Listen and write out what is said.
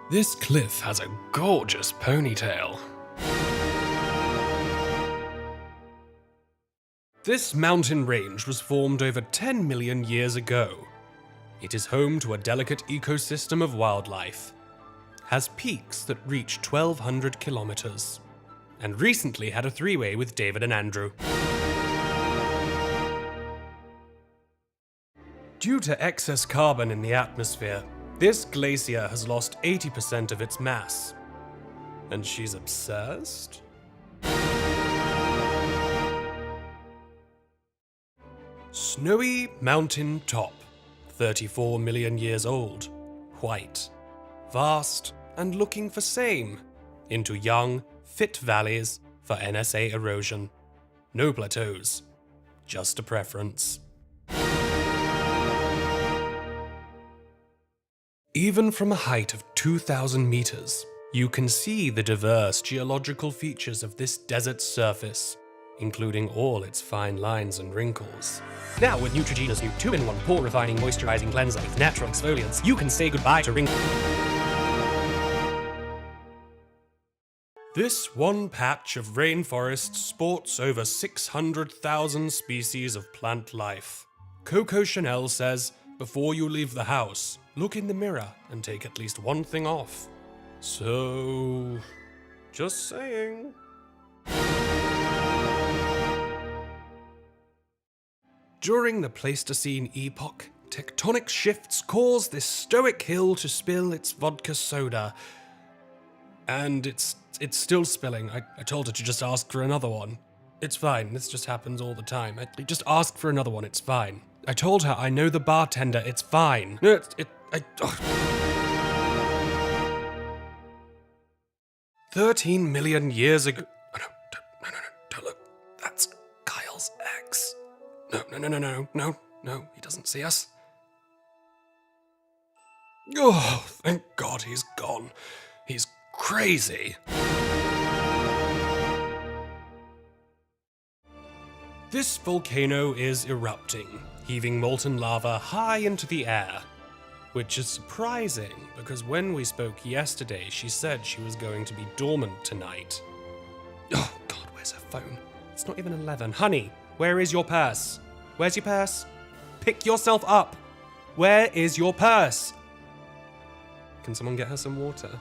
This cliff has a gorgeous ponytail. This mountain range was formed over 10 million years ago. It is home to a delicate ecosystem of wildlife, has peaks that reach 1,200 kilometers, and recently had a three-way with David and Andrew. Due to excess carbon in the atmosphere, this glacier has lost 80% of its mass. And she's obsessed? Snowy mountain top, 34 million years old, white, vast, and looking for same, into young, fit valleys for NSA erosion. No plateaus, just a preference. Even from a height of 2,000 meters, you can see the diverse geological features of this desert surface, including all its fine lines and wrinkles. Now with Neutrogena's new 2-in-1 pore refining moisturizing cleanser with natural exfoliants, you can say goodbye to wrinkles. This one patch of rainforest sports over 600,000 species of plant life. Coco Chanel says, before you leave the house, look in the mirror and take at least one thing off. So, just saying. During the Pleistocene epoch, tectonic shifts caused this stoic hill to spill its vodka soda. And it's still spilling. I told her to just ask for another one. It's fine, this just happens all the time. Just ask for another one, it's fine. I told her I know the bartender, it's fine. No, 13 million years ago. Oh, no, don't look. That's Kyle's ex. No, he doesn't see us. Oh, thank God he's gone. He's crazy. This volcano is erupting, heaving molten lava high into the air. Which is surprising, because when we spoke yesterday, she said she was going to be dormant tonight. Oh, God, where's her phone? It's not even 11. Honey, where is your purse? Where's your purse? Pick yourself up. Where is your purse? Can someone get her some water?